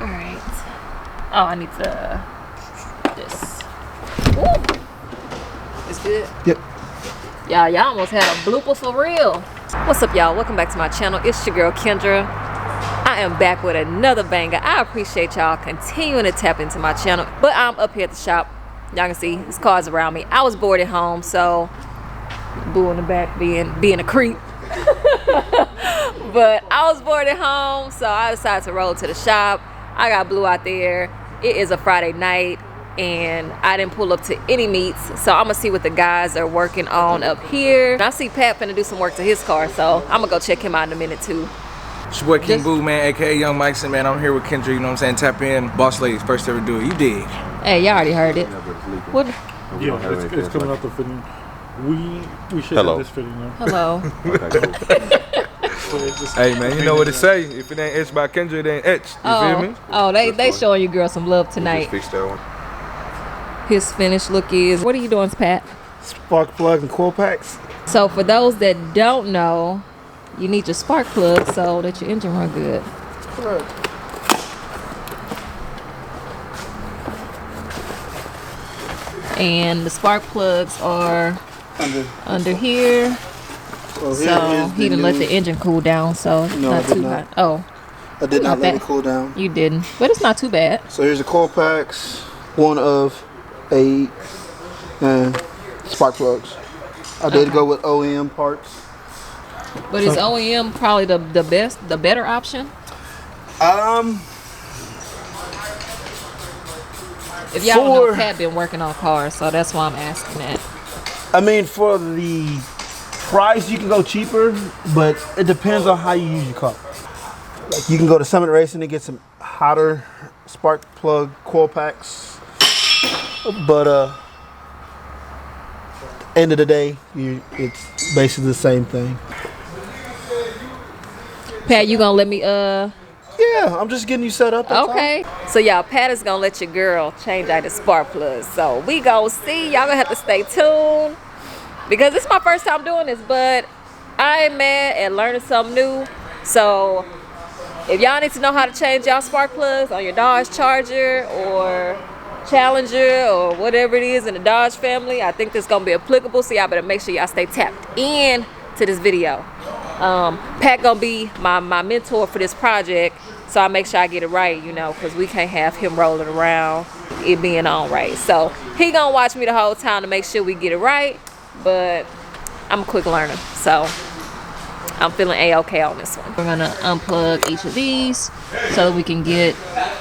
All right. Oh, I need to this. Ooh. It's good. Yep. Y'all almost had a blooper for real. What's up, y'all? Welcome back to my channel. It's your girl Kendra. I am back with another banger. I appreciate y'all continuing to tap into my channel, but I'm up here at the shop. Y'all can see there's cars around me. I was bored at home, so boo in the back being a creep. But I was bored at home, so I decided to roll to the shop. I got Blue out there. It is a Friday night, and I didn't pull up to any meets, so I'm gonna see what the guys are working on up here. And I see Pat finna do some work to his car, so I'm gonna go check him out in a minute too. It's your boy King Boo, man, aka Young Mikeson, man. I'm here with Kendra, you know what I'm saying? Tap in, Boss Ladies, first ever do it. You dig? Hey, y'all already heard it. What? Yeah, it's coming out the fitting. We should have this fitting now. Hello. Hey, man, you know what it say. If it ain't etched by Kendra, it ain't etched. You feel me? Oh, they showing you girls some love tonight. Fix that one. His finished look is, what are you doing, Pat? Spark plug and coil packs. So for those that don't know, you need your spark plug so that your engine run good. Correct. And the spark plugs are under here. So he didn't let the engine cool down, so it's No, not I did too not. hot. Oh, I did not let bad. it cool down. You didn't, but it's not too bad. So here's the coil packs, 1 of 8, and spark plugs. I did go with OEM parts. But is OEM probably the better option? If y'all don't know, Pat been working on cars, so that's why I'm asking that. I mean, for the price, you can go cheaper, but it depends on how you use your car. Like you can go to Summit Racing and get some hotter spark plug coil packs, but end of the day, it's basically the same thing. Pat, you gonna let me Yeah, I'm just getting you set up. That's okay. So y'all, Pat is gonna let your girl change out the spark plugs. So we gonna see. Y'all gonna have to stay tuned because this is my first time doing this, but I ain't mad at learning something new. So if y'all need to know how to change y'all spark plugs on your Dodge Charger or Challenger or whatever it is in the Dodge family, I think this is gonna be applicable. So y'all better make sure y'all stay tapped in to this video. Pat gonna be my mentor for this project, so I make sure I get it right, you know, because we can't have him rolling around it being on right. So he gonna watch me the whole time to make sure we get it right, but I'm a quick learner, so I'm feeling a-okay on this one. We're gonna unplug each of these so that we can get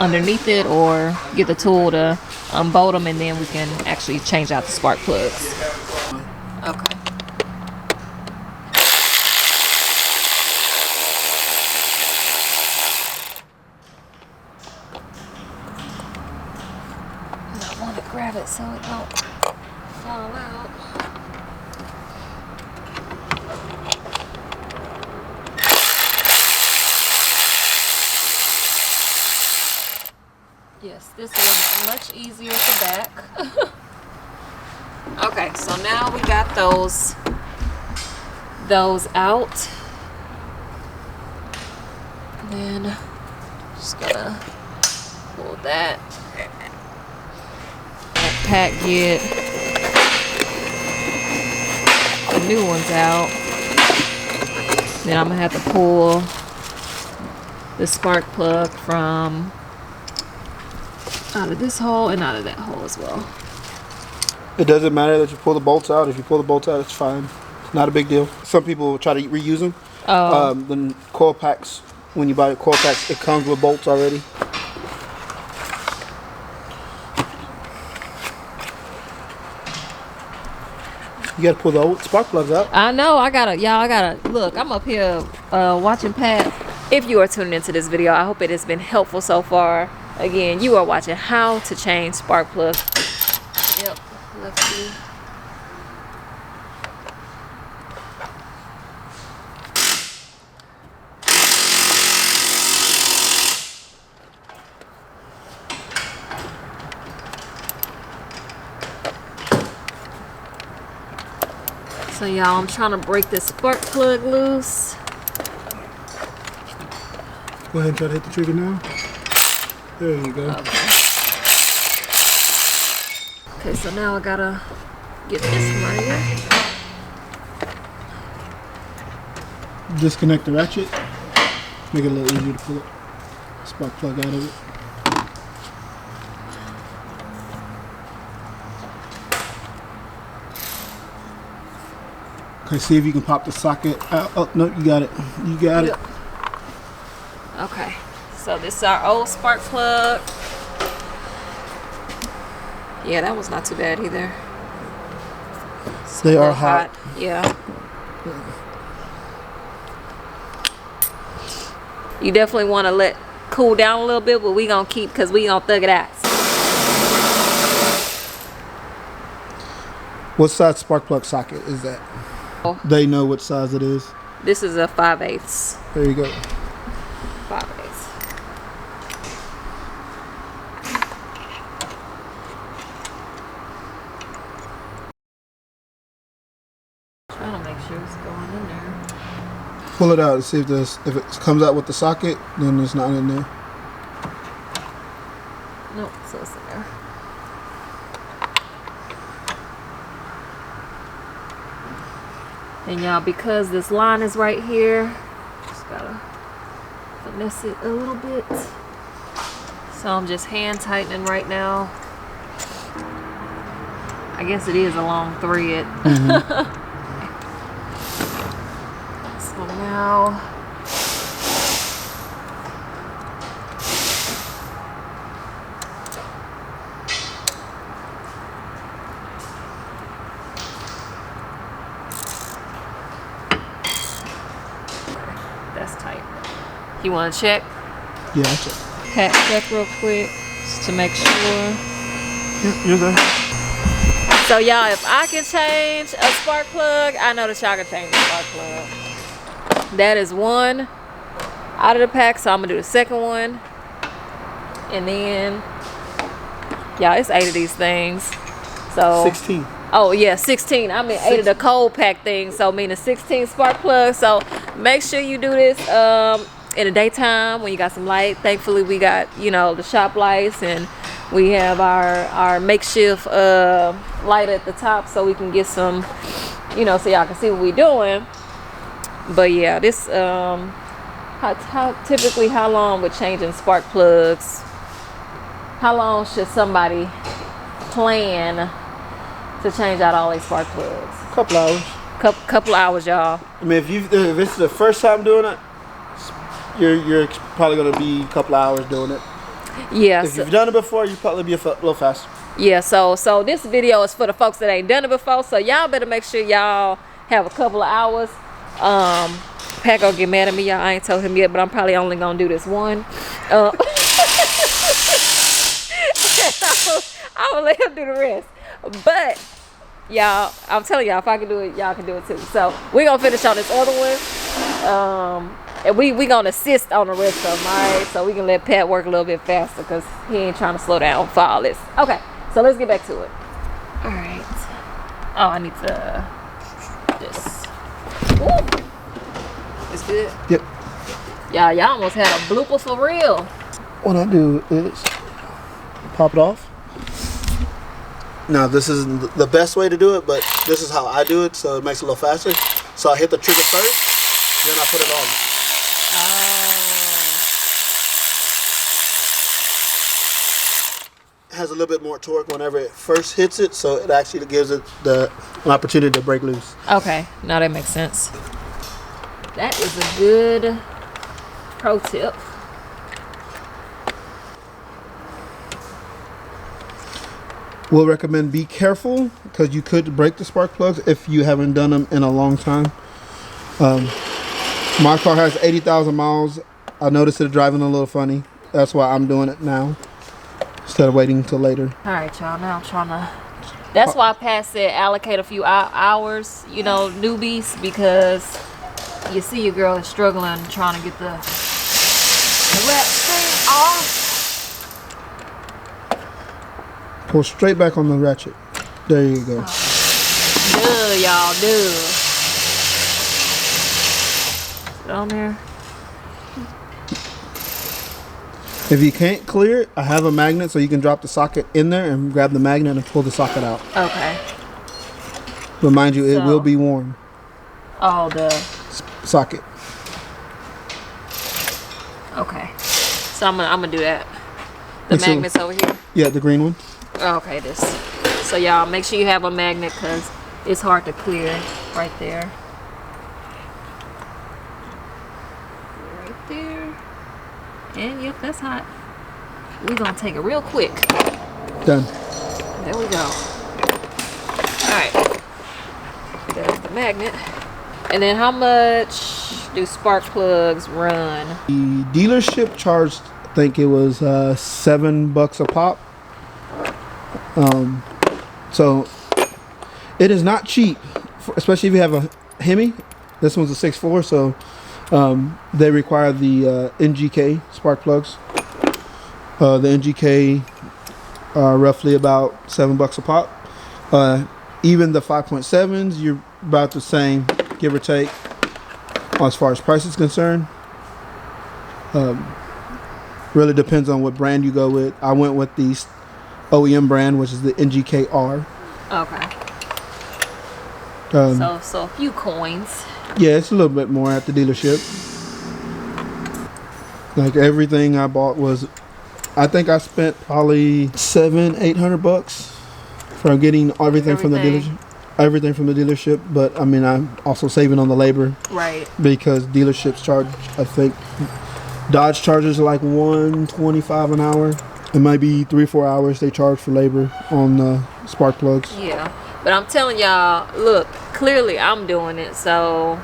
underneath it or get the tool to unbolt them, and then we can actually change out the spark plugs. Okay. Grab it so it don't fall out. Yes, this is much easier to back. Okay, so now we got those out. And then just gonna pull that. Pat get the new ones out. Then I'm gonna have to pull the spark plug from out of this hole and out of that hole as well. It doesn't matter that you pull the bolts out. If you pull the bolts out, it's fine. It's not a big deal. Some people try to reuse them. The coil packs, when you buy the coil packs, it comes with bolts already. You gotta pull the old spark plugs out. I know, I gotta, look, I'm up here watching Pat. If you are tuning into this video, I hope it has been helpful so far. Again, you are watching how to change spark plugs. Yep, let's see. So y'all, I'm trying to break this spark plug loose. Go ahead and try to hit the trigger now. There you go. Okay, so now I gotta get this one right here. Disconnect the ratchet. Make it a little easier to pull it. Spark plug out of it. Okay, see if you can pop the socket out. Oh, no, you got it. You got it. Okay, so this is our old spark plug. Yeah, that was not too bad either. They are hot. Yeah. You definitely want to let cool down a little bit, but we gonna keep, because we gonna thug it out. What size spark plug socket is that? Oh. They know what size it is. This is a 5/8. There you go. 5/8. Trying to make sure it's going in there. Pull it out and see if if it comes out with the socket, then it's not in there. Nope, so it's in there. And y'all, because this line is right here, just gotta finesse it a little bit. So I'm just hand tightening right now. I guess it is a long thread. So now, that's tight. You want to check? Yeah, I'll check. Check real quick just to make sure. Yeah, you're there. So y'all, if I can change a spark plug, I know that y'all can change a spark plug. That is one out of the pack, so I'm gonna do the second one. And then, y'all, it's 8 of these things. So 16. Oh yeah, 16. I mean 8 of the cold pack things, so meaning 16 spark plugs. So make sure you do this in the daytime when you got some light. Thankfully we got, you know, the shop lights, and we have our makeshift light at the top so we can get some, you know, so y'all can see what we doing. But yeah, this typically how long with changing spark plugs? How long should somebody plan to change out all these spark plugs? Couple hours. Couple hours, y'all. I mean, if it's the first time doing it, you're probably gonna be a couple hours doing it. Yeah. If you've done it before, you probably be a little faster. Yeah. So this video is for the folks that ain't done it before. So y'all better make sure y'all have a couple of hours. Pat gonna get mad at me, y'all. I ain't told him yet, but I'm probably only gonna do this one. I'm gonna let him do the rest. But y'all, I'm telling y'all, if I can do it, y'all can do it too. So we're gonna finish on this other one. And we gonna assist on the rest of them, alright? So we can let Pat work a little bit faster because he ain't trying to slow down for all this. Okay, so let's get back to it. Alright. Oh, I need to this. Ooh. It's good. Yep. Y'all almost had a blooper for real. What I do is pop it off. Now this isn't the best way to do it, but this is how I do it, so it makes it a little faster. So I hit the trigger first, then I put it on. It has a little bit more torque whenever it first hits it, so it actually gives it an opportunity to break loose. Okay, now that makes sense. That is a good pro tip. We'll recommend be careful because you could break the spark plugs if you haven't done them in a long time. My car has 80,000 miles. I noticed it driving a little funny. That's why I'm doing it now instead of waiting until later. All right, y'all. Now I'm trying to. That's why Pat said allocate a few hours, you know, newbies, because you see your girl is struggling trying to get the wet thing off. Pull straight back on the ratchet. There you go. Duh, y'all, duh. Put it on there. If you can't clear it, I have a magnet so you can drop the socket in there and grab the magnet and pull the socket out. Okay. But mind you, it So- will be warm. Oh, the Socket. okay. So I'm gonna do that. The Make sure- magnet's over here. Yeah, the green one. Okay, this. So y'all make sure you have a magnet because it's hard to clear right there. Right there. And yep, that's hot. We're gonna take it real quick. Done. There we go. Alright. There's the magnet. And then how much do spark plugs run? The dealership charged, I think it was $7 a pop. So it is not cheap, especially if you have a Hemi. This one's a 6.4, so they require the NGK spark plugs. The NGK are roughly about $7 a pop. Even the 5.7s, you're about the same, give or take, as far as price is concerned. Really depends on what brand you go with. I went with the OEM brand, which is the NGK-R. Okay. So a few coins. Yeah, it's a little bit more at the dealership. Like everything I bought was, I think I spent probably $700-800 for getting everything from the dealership. Everything from the dealership, but I mean, I'm also saving on the labor. Right. Because dealerships charge, I think, Dodge charges like $125 an hour. It might be 3-4 hours they charge for labor on spark plugs. Yeah. But I'm telling y'all, look, clearly I'm doing it, so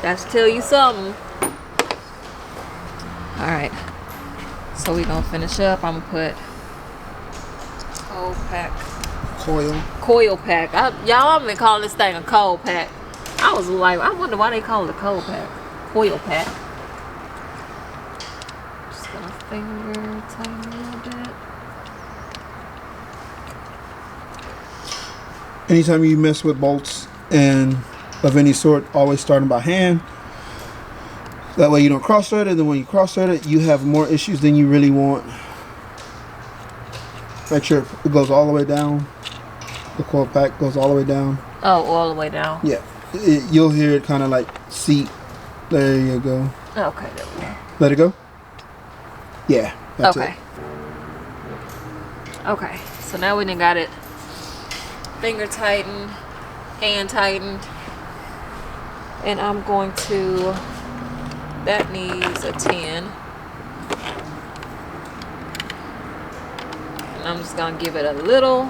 that's tell you something. Alright. So we gonna finish up. I'm gonna put cold pack. Coil pack. Y'all, I've been calling this thing a cold pack. I was like, I wonder why they call it a cold pack. Coil pack. Just gonna finger tighten a little bit. Anytime you mess with bolts and of any sort, always starting by hand. That way you don't cross thread it, and when you cross thread it, you have more issues than you really want. Make sure it goes all the way down. The coil pack goes all the way down. Oh, all the way down. Yeah, you'll hear it kind of like seat. There you go. Okay, there we go. Let it go. Yeah, that's Okay. it. Okay, so now we done got it finger tightened, hand tightened, and I'm going to, that needs a 10. And I'm just gonna give it a little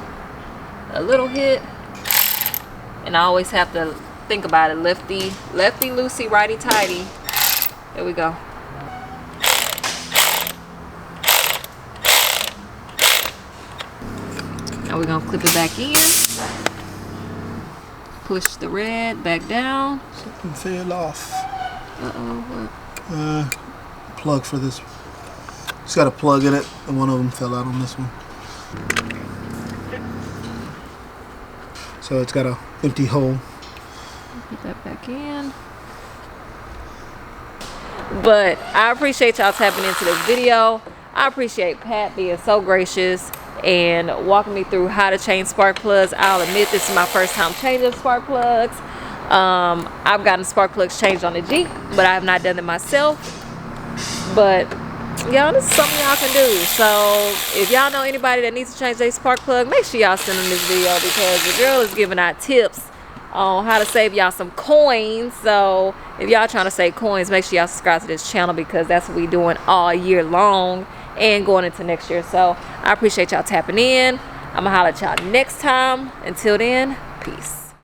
hit. And I always have to think about it, lefty loosey, righty tighty. There we go. Now we're gonna clip it back in. Push the red back down. Something fell off. Uh-oh, what? Plug for this. It's got a plug in it, and one of them fell out on this one. So it's got a empty hole. Put that back in. But I appreciate y'all tapping into this video. I appreciate Pat being so gracious and walking me through how to change spark plugs. I'll admit this is my first time changing spark plugs. I've gotten spark plugs changed on the Jeep, but I have not done it myself. But y'all, this is something y'all can do. So if y'all know anybody that needs to change their spark plug, make sure y'all send them this video, because the girl is giving out tips on how to save y'all some coins. So if y'all trying to save coins, make sure y'all subscribe to this channel, because that's what we doing all year long and going into next year. So I appreciate y'all tapping in. I'm gonna holler at y'all next time. Until then, peace.